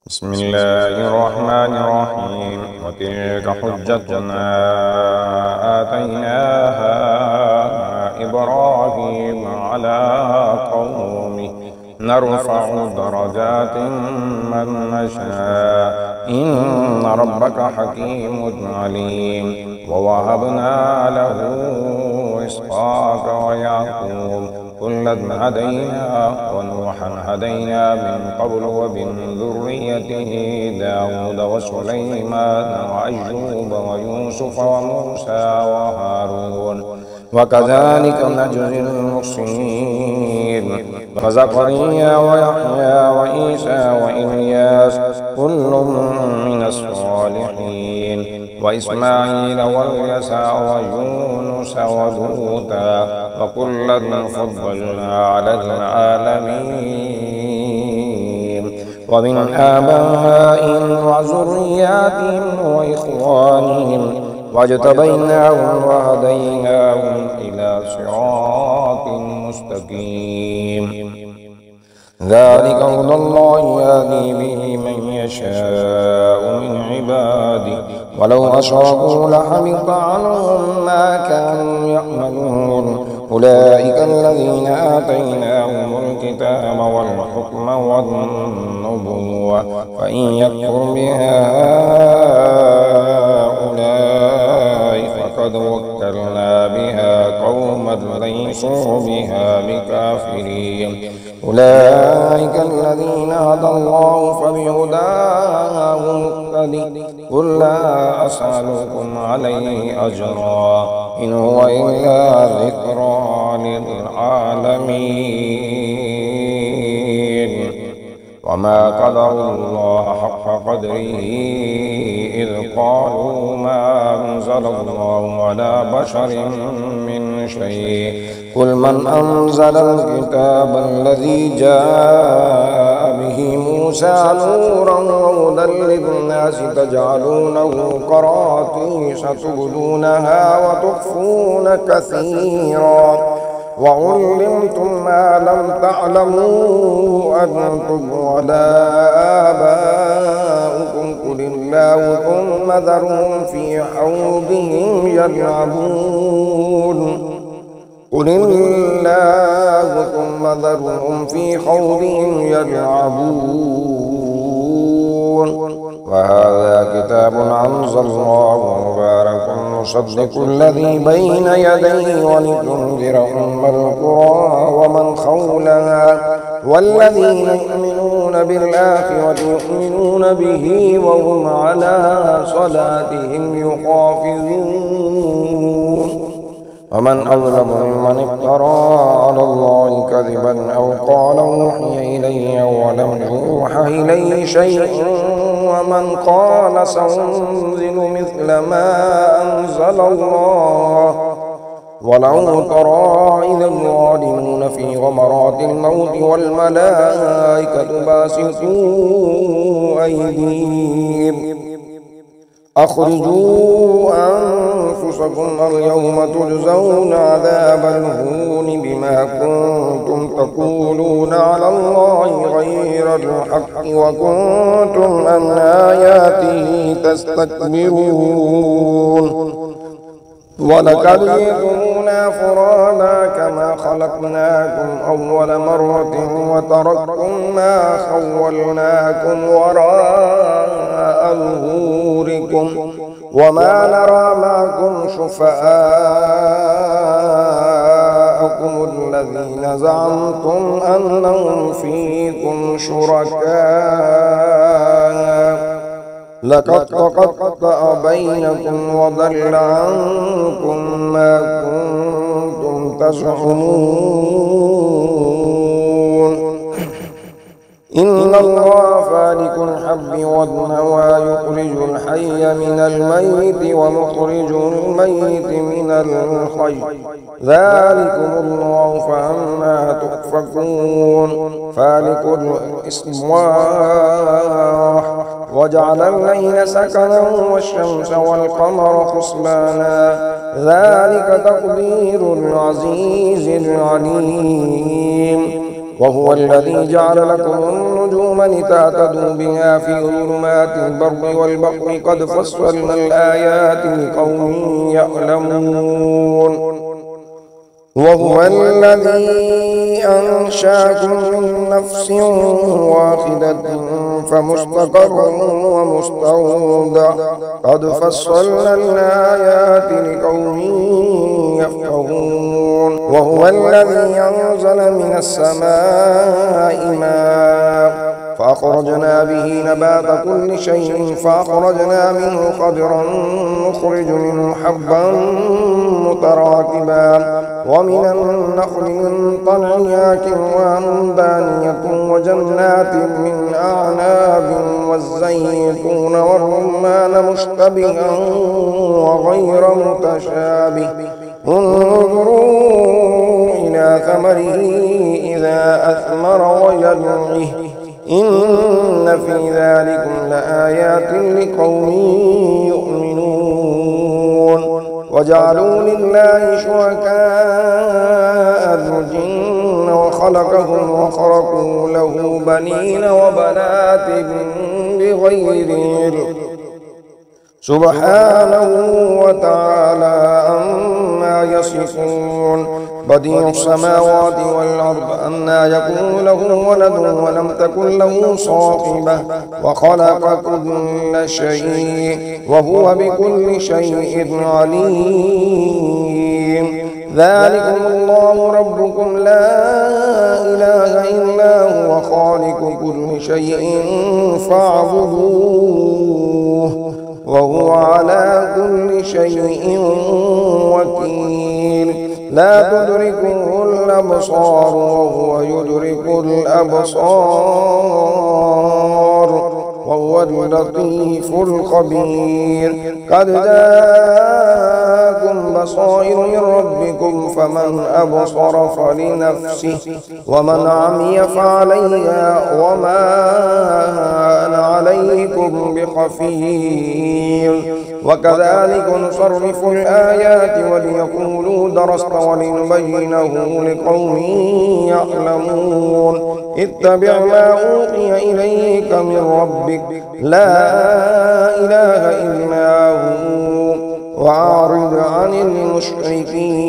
بسم الله الرحمن الرحيم. وتلك حجتنا آتيناها إبراهيم على قومه نرفع درجات من نشاء إن ربك حكيم عليم. ووهبنا له إسحاق ويعقوب كلا هدينا ونوحا هدينا من قبل ومن ذريته داود وسليمان وأيوب ويوسف وموسى وهارون وكذلك نجزي المحسنين. وزكريا ويحيى وعيسى وإلياس كل من الصالحين وإسماعيل واليسع ويونس ولوطا وكلا فضلنا على العالمين. ومن آبائهم وذرياتهم وإخوانهم واجتبيناهم وهديناهم إلى صراط مستقيم. ذلك هدى الله يهدي به من يشاء من عباده ولو أشركوا لحبط عنهم ما كانوا يعملون. أولئك الذين آتيناهم الكتاب والحكم والنبوة فإن يكفر بها هؤلاء فقد وكلنا بها قوما ليسوا بها بكافرين. أولئك الذين هدى الله فبهداه مقتدي. قل لا أسألكم عليه أجرا إن هو إلا ذكرى للعالمين. وما قدروا الله حق قدره إذ قالوا ما أنزل الله على بشر من شيء. قل من أنزل الكتاب الذي جاء به موسى نورا وهدى للناس تجعلونه قراطيس تبدونها وتخفون كثيرا وعلمتم ما لم تعلموا أنتم ولا آباؤكم قل الله ثم ذرهم في حوضهم يلعبون. قل الله ثم ذرهم في خوضهم يلعبون. وهذا كتاب أنزلناه مبارك مصدق الذي بين يديه ولتنذر أم القرى ومن حولها والذين يؤمنون بالآخرة يؤمنون به وهم على صلاتهم يحافظون. ومن أظلم ممن افترى على الله كذبا أو قال أوحي إلي ولم يوحى إليه شيء ومن قال سأنزل مثل ما أنزل الله. ولو ترى إذ الظالمون في غمرات الموت والملائكة باسطوا أيديهم أخرجوا أنفسكم اليوم تجزون عذاب الهون بما كنتم تقولون على الله غير الحق وكنتم عن آياته تستكبرون. ولقد جئتمونا فرادا كما خلقناكم أول مرة وتركتم ما خولناكم وراء ظهوركم وما نرى معكم شفعاءكم الذين زعمتم أنهم فيكم شركاء لقد تقطع بينكم وضل عنكم ما كنتم تزعمون. إن الله فالق الحب والنوى يخرج الحي من الميت ومخرج الميت من الحي ذلكم الله فأنا تؤفكون. فالق الإصباح وجعل الليل سكنا والشمس والقمر حسبانا ذلك تقدير العزيز العليم. وهو الذي جعل لكم النجوم لتهتدوا بها في ظلمات البر والبحر قد فصلنا الآيات لقوم يعلمون وهو الذي أنشأكم من نفس واحدة فمستقر ومستودع قد فصلنا الآيات لقوم يفقهون وهو الذي أنزل من السماء ماء فأخرجنا به نبات كل شيء فأخرجنا منه خضرا نخرج منه حبا متراكبا ومن النخل من طلعها كنوان دانية وجنات من أعناب والزيتون والرمان مشتبها وغير متشابه انظروا إلى ثمره إذا أثمر وينعه إن في ذلكم لآيات لقوم يؤمنون وجعلوا لله شركاء الجن وخلقهم وخرقوا له بنين وبنات بغير علم سبحانه وتعالى عما يصفون بديع السماوات والأرض أنى يكون له ولد ولم تكن له صاحبة وخلق كل شيء وهو بكل شيء عليم ذلكم الله ربكم لا إله إلا هو خالق كل شيء فاعبدوه وهو على كل شيء وكيل لا تدركه الأبصار وهو يدرك الأبصار وهو اللطيف الخبير قد جاءكم بصائر من ربكم فمن أبصر فلنفسه ومن عمي فعليها وما أنا عليكم بخفير وكذلك نصرف الآيات وليقولوا درست ولنبينه لقوم يعلمون اتبع ما أوحي إليك من ربك لا إله إلا هو وأعرض عن المشركين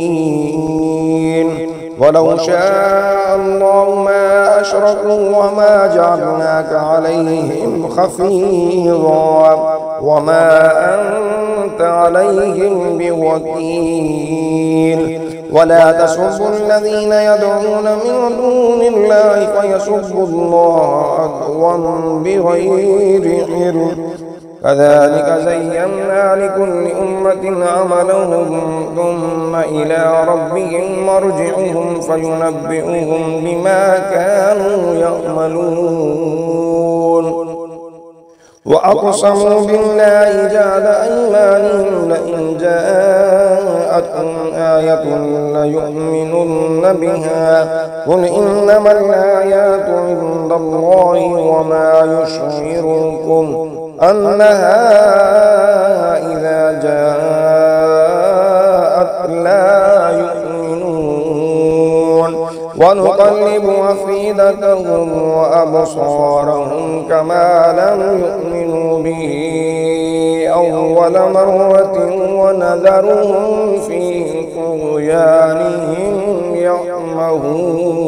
ولو شاء الله ما أشركوا وما جعلناك عليهم حفيظا وما أنت عليهم بوكيل ولا تسبوا الذين يدعون من دون الله فيسبوا الله عدوا بغير علم كذلك زينا لكل أمة عملهم ثم إلى ربهم مرجعهم فينبئهم بما كانوا يعملون وأقسموا بالله جعل أيمانهم لئن جاءتهم آية ليؤمنن بها قل إنما الآيات عند الله وما يشعركم أنها إذا جاءت لا يؤمنون ونقلب أفئدتهم وأبصارهم كما لم يؤمنوا به أول مرة ونذرهم في طغيانهم يعمهون.